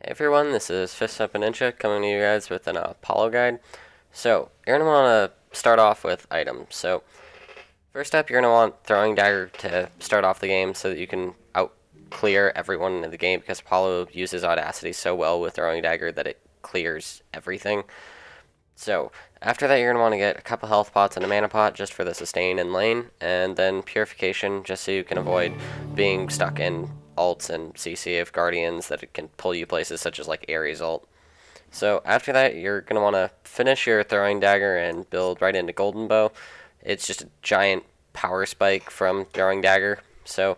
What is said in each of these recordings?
Hey everyone, this is Fist Up and Ninja coming to you guys with an Apollo guide. So, you're going to want to start off with items. So, first up, you're going to want Throwing Dagger to start off the game so that you can out clear everyone in the game because Apollo uses Audacity so well with Throwing Dagger that it clears everything. So, after that, you're going to want to get a couple health pots and a mana pot just for the sustain and lane, and then Purification just so you can avoid being stuck in ults and CC of Guardians that it can pull you places such as like Ares ult. So after that, you're going to want to finish your Throwing Dagger and build right into Golden Bow. It's just a giant power spike from Throwing Dagger. So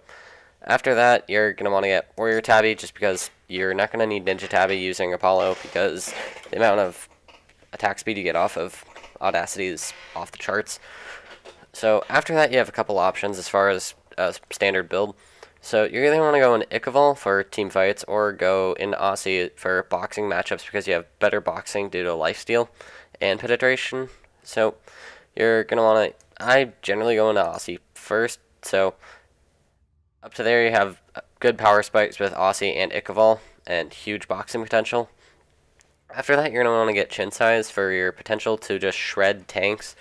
after that, you're going to want to get Warrior Tabby just because you're not going to need Ninja Tabby using Apollo because the amount of attack speed you get off of Audacity is off the charts. So after that, you have a couple options as far as a standard build. So you're either want to go in Ichaival for team fights or go in Aussie for boxing matchups because you have better boxing due to lifesteal and penetration. So you're going to want to, I generally go into Aussie first. So up to there you have good power spikes with Aussie and Ichaival and huge boxing potential. After that, you're going to want to get Chin Size for your potential to just shred tanks.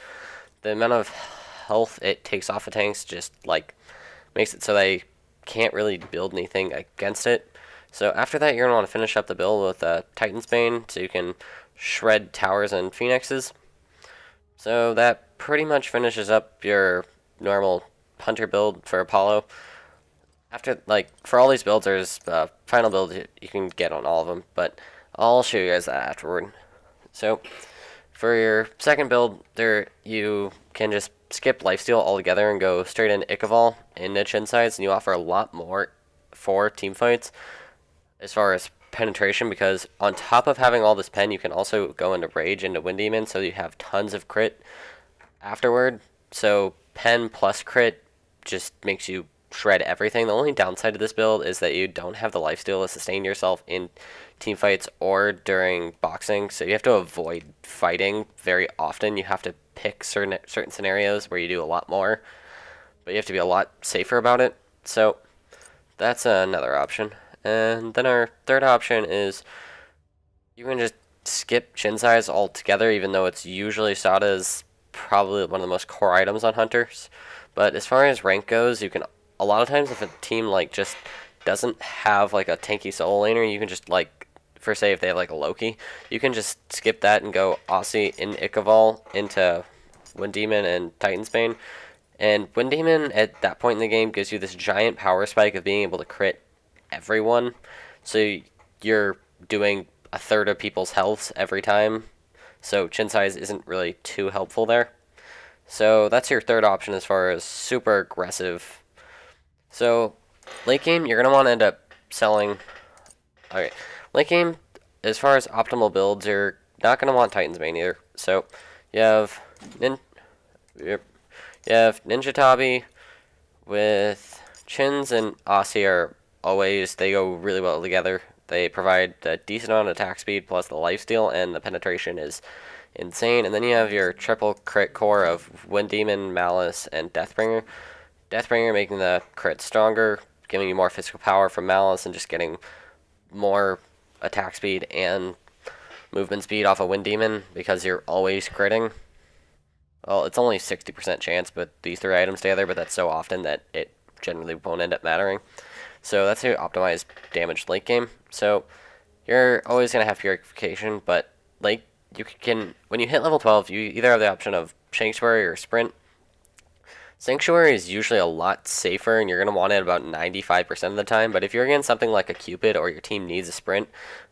The amount of health it takes off of tanks just like makes it so they can't really build anything against it. So after that, you're going to want to finish up the build with Titan's Bane so you can shred towers and phoenixes. So that pretty much finishes up your normal hunter build for Apollo. After, like, for all these builds, there's final build you can get on all of them, but I'll show you guys that afterward. So for your second build, there you can just skip lifesteal altogether and go straight into Ichaival and niche insights, and you offer a lot more for team fights as far as penetration because on top of having all this pen, you can also go into rage into Wind Demon, so you have tons of crit afterward. So pen plus crit just makes you shred everything. The only downside to this build is that you don't have the lifesteal to sustain yourself in team fights or during boxing, so you have to avoid fighting very often. You have to pick certain scenarios where you do a lot more, but you have to be a lot safer about it. So that's another option. And then our third option is you can just skip Chin Size altogether, even though it's usually sought as probably one of the most core items on hunters. But as far as rank goes, you can a lot of times if a team like just doesn't have like a tanky solo laner, you can just like, for say if they have like a Loki, you can just skip that and go Aussie in Ichaival into Wind Demon and Titan's Bane. And Wind Demon at that point in the game gives you this giant power spike of being able to crit everyone. So you're doing a third of people's healths every time. So Chin Size isn't really too helpful there. So that's your third option as far as super aggressive. So late game, you're going to want to end up selling. Okay, late game, as far as optimal builds, you're not going to want Titan's Bane either. So you have you have Ninja Tabi with Chins and Aussie are always, they go really well together. They provide a decent amount of attack speed plus the lifesteal, and the penetration is insane. And then you have your triple crit core of Wind Demon, Malice, and Deathbringer. Deathbringer making the crit stronger, giving you more physical power from Malice, and just getting more attack speed and movement speed off a Wind Demon because you're always critting. Well, it's only 60% chance, but these three items together, but that's so often that it generally won't end up mattering. So that's how you optimize damage late game. So you're always going to have Purification, but like you can, when you hit level 12, you either have the option of Sanctuary or Sprint. Sanctuary is usually a lot safer, and you're going to want it about 95% of the time, but if you're against something like a Cupid or your team needs a Sprint,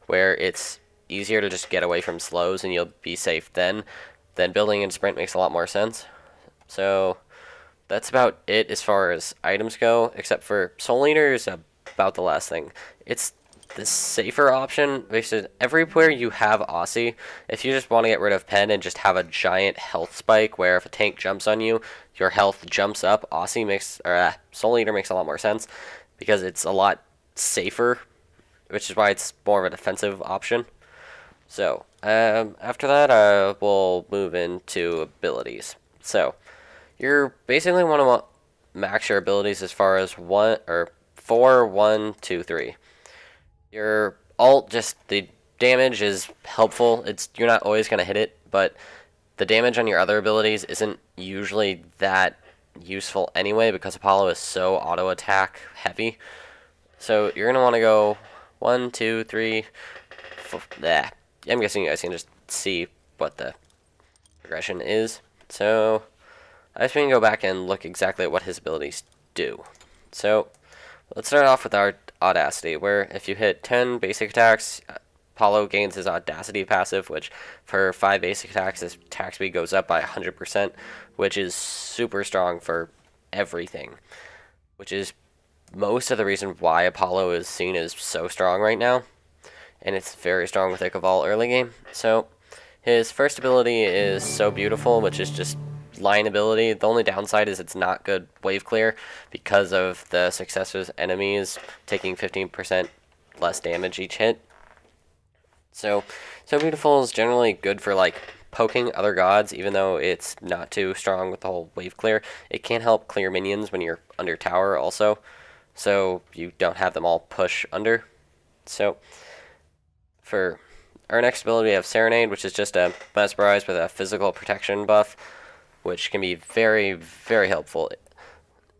where it's easier to just get away from slows and you'll be safe then building in Sprint makes a lot more sense. So that's about it as far as items go, except for Soul Eater is about the last thing. It's the safer option, because everywhere you have Aussie, if you just want to get rid of Pen and just have a giant health spike where if a tank jumps on you, your health jumps up, Aussie makes, or Soul Eater makes a lot more sense, because it's a lot safer, which is why it's more of a defensive option. So, after that, we'll move into abilities. So, you're basically want to max your abilities as far as 1, or 4, 1, 2, 3. You're ult, just the damage is helpful. You're not always going to hit it, but the damage on your other abilities isn't usually that useful anyway because Apollo is so auto attack heavy. So you're going to want to go 1, 2, 3, 4. I'm guessing you guys can just see what the progression is. So I just want to go back and look exactly at what his abilities do. So let's start off with our Audacity, where if you hit 10 basic attacks, Apollo gains his Audacity passive, which for 5 basic attacks, his attack speed goes up by 100%, which is super strong for everything, which is most of the reason why Apollo is seen as so strong right now, and it's very strong with Ichaival early game. So his first ability is So Beautiful, which is just line ability. The only downside is it's not good wave clear because of the successor's enemies taking 15% less damage each hit. So Beautiful is generally good for like poking other gods, even though it's not too strong with the whole wave clear. It can help clear minions when you're under tower also, so you don't have them all push under. So for our next ability, we have Serenade, which is just a Mesmerize with a physical protection buff, which can be very, very helpful.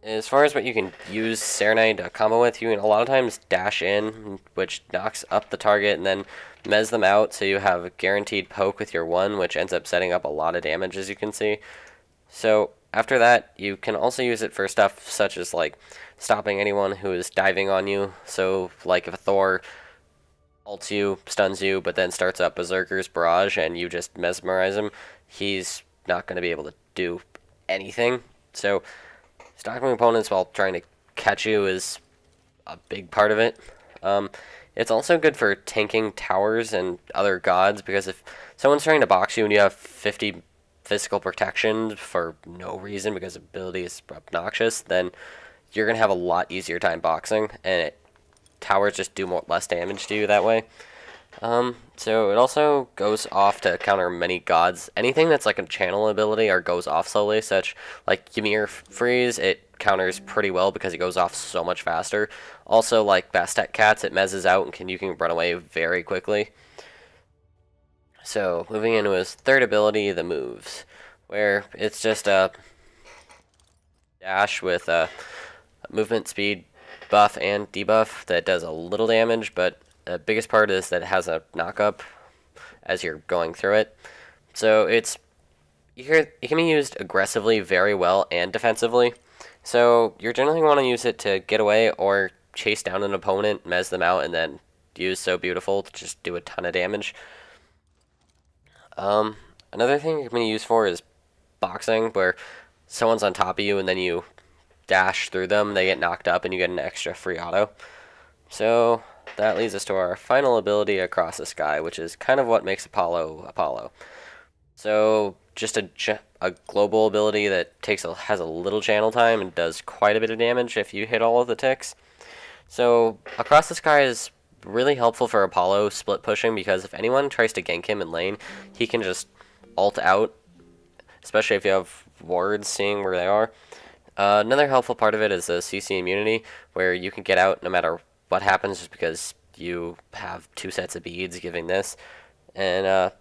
As far as what you can use Serenade to combo with, you can a lot of times dash in, which knocks up the target, and then mez them out, so you have a guaranteed poke with your 1, which ends up setting up a lot of damage, as you can see. So after that, you can also use it for stuff such as like stopping anyone who is diving on you. So like if a Thor ults you, stuns you, but then starts up Berserker's Barrage and you just mesmerize him, he's not going to be able to do anything. So stalking opponents while trying to catch you is a big part of it. It's also good for tanking towers and other gods, because if someone's trying to box you and you have 50 physical protection for no reason because ability is obnoxious, then you're going to have a lot easier time boxing, and towers just do less damage to you that way. So it also goes off to counter many gods. Anything that's like a channel ability or goes off slowly, such like Ymir Freeze, it counters pretty well because it goes off so much faster. Also, like Bastet Cats, it mezzes out and you can run away very quickly. So moving into his third ability, the moves, where it's just a dash with a movement speed buff and debuff that does a little damage, but the biggest part is that it has a knock-up as you're going through it. So it can be used aggressively very well and defensively. So you're generally want to use it to get away or chase down an opponent, mez them out, and then use So Beautiful to just do a ton of damage. Another thing it can be used for is boxing, where someone's on top of you and then you dash through them, they get knocked up, and you get an extra free auto. So that leads us to our final ability, Across the Sky, which is kind of what makes Apollo Apollo. So just a global ability that has a little channel time and does quite a bit of damage if you hit all of the ticks. So Across the Sky is really helpful for Apollo split pushing, because if anyone tries to gank him in lane, he can just ult out, especially if you have wards seeing where they are. Another helpful part of it is the CC immunity, where you can get out no matter what happens just because you have 2 sets of beads giving this. And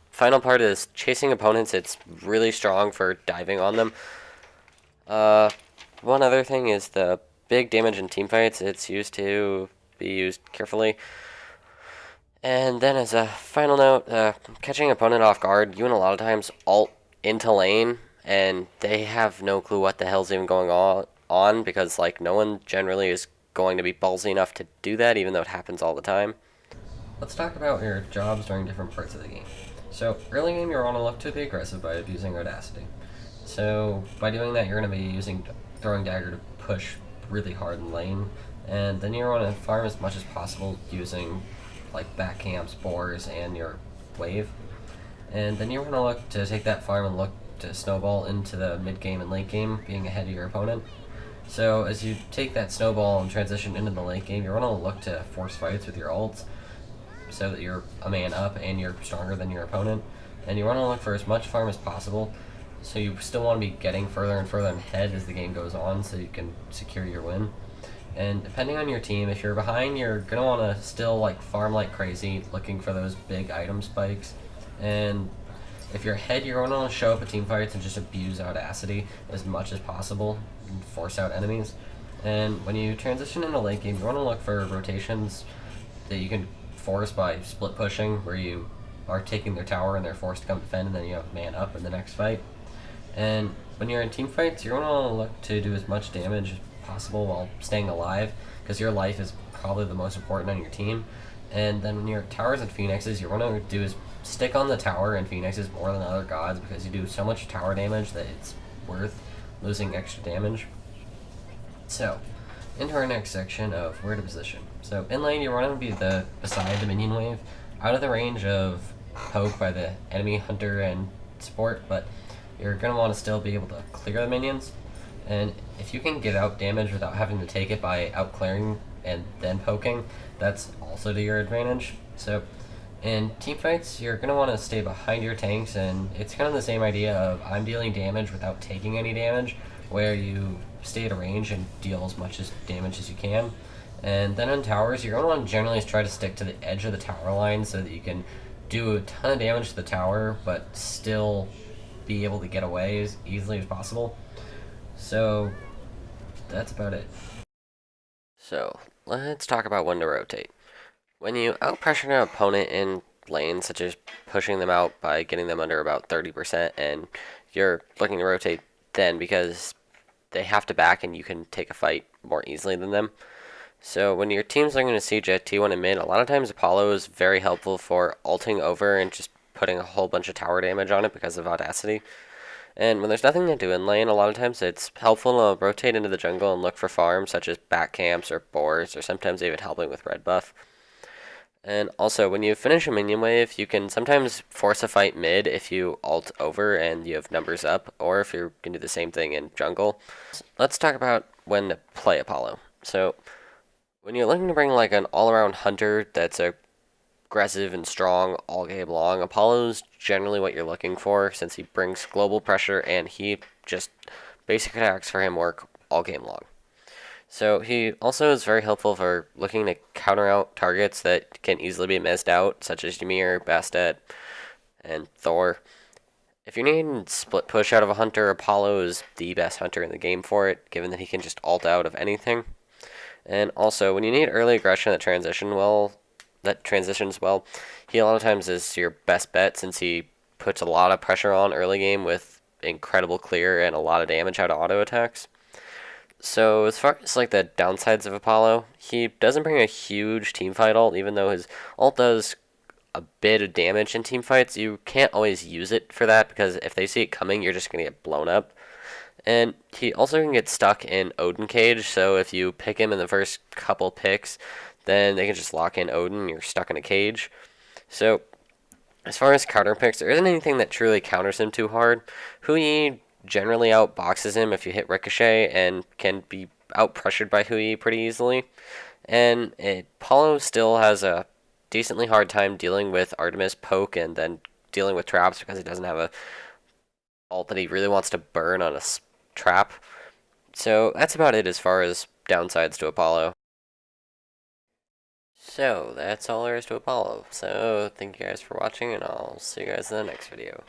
final part is chasing opponents. It's really strong for diving on them. One other thing is the big damage in teamfights. It's used to be used carefully. And then as a final note, catching an opponent off guard, you can a lot of times ult into lane, and they have no clue what the hell's even going on because like no one generally is going to be ballsy enough to do that, even though it happens all the time. Let's talk about your jobs during different parts of the game. So early game, you're want to look to be aggressive by abusing Audacity. So by doing that, you're going to be using Throwing Dagger to push really hard in lane, and then you want to farm as much as possible using like back camps, boars, and your wave. And then you want to look to take that farm and look to snowball into the mid game and late game, being ahead of your opponent. So as you take that snowball and transition into the late game, you're going to look to force fights with your ults so that you're a man up and you're stronger than your opponent. And you want to look for as much farm as possible, so you still want to be getting further and further ahead as the game goes on so you can secure your win. And depending on your team, if you're behind, you're going to want to still like farm like crazy, looking for those big item spikes. And if you're ahead, you're going to want to show up at team fights and just abuse Audacity as much as possible and force out enemies. And when you transition into late game, you want to look for rotations that you can force by split pushing, where you are taking their tower and they're forced to come defend, and then you have man up in the next fight. And when you're in team fights, you're going to want to look to do as much damage as possible while staying alive, because your life is probably the most important on your team. And then when you're towers and phoenixes, you're going to do is stick on the tower and phoenixes more than other gods, because you do so much tower damage that it's worth losing extra damage. So, into our next section of where to position. So, in lane, you want to be beside the minion wave, out of the range of poke by the enemy hunter and support, but you're going to want to still be able to clear the minions. And if you can get out damage without having to take it by out clearing and then poking, that's also to your advantage. So, in teamfights, you're going to want to stay behind your tanks, and it's kind of the same idea of I'm dealing damage without taking any damage, where you stay at a range and deal as much damage as you can. And then on towers, you're going to want to generally try to stick to the edge of the tower line so that you can do a ton of damage to the tower, but still be able to get away as easily as possible. So, that's about it. So, let's talk about when to rotate. When you out-pressure an opponent in lanes, such as pushing them out by getting them under about 30%, and you're looking to rotate then because they have to back and you can take a fight more easily than them. So when your team's looking to siege at T1 and mid, a lot of times Apollo is very helpful for ulting over and just putting a whole bunch of tower damage on it because of Audacity. And when there's nothing to do in lane, a lot of times it's helpful to rotate into the jungle and look for farms such as back camps or boars, or sometimes even helping with red buff. And also, when you finish a minion wave, you can sometimes force a fight mid if you ult over and you have numbers up, or if you can do the same thing in jungle. Let's talk about when to play Apollo. So, when you're looking to bring like an all-around hunter that's aggressive and strong all game long, Apollo's generally what you're looking for, since he brings global pressure and he just basic attacks for him work all game long. So he also is very helpful for looking to counter out targets that can easily be missed out, such as Ymir, Bastet, and Thor. If you're needing split push out of a hunter, Apollo is the best hunter in the game for it, given that he can just ult out of anything. And also, when you need early aggression that transitions well, he a lot of times is your best bet, since he puts a lot of pressure on early game with incredible clear and a lot of damage out of auto attacks. So as far as like the downsides of Apollo, he doesn't bring a huge teamfight ult, even though his ult does a bit of damage in team fights. You can't always use it for that, because if they see it coming, you're just going to get blown up. And he also can get stuck in Odin cage, so if you pick him in the first couple picks, then they can just lock in Odin and you're stuck in a cage. So as far as counter picks, there isn't anything that truly counters him too hard. Hui generally outboxes him if you hit Ricochet, and can be out-pressured by Hui pretty easily. And Apollo still has a decently hard time dealing with Artemis poke and then dealing with traps, because he doesn't have a ult that he really wants to burn on a trap. So that's about it as far as downsides to Apollo. So that's all there is to Apollo. So thank you guys for watching, and I'll see you guys in the next video.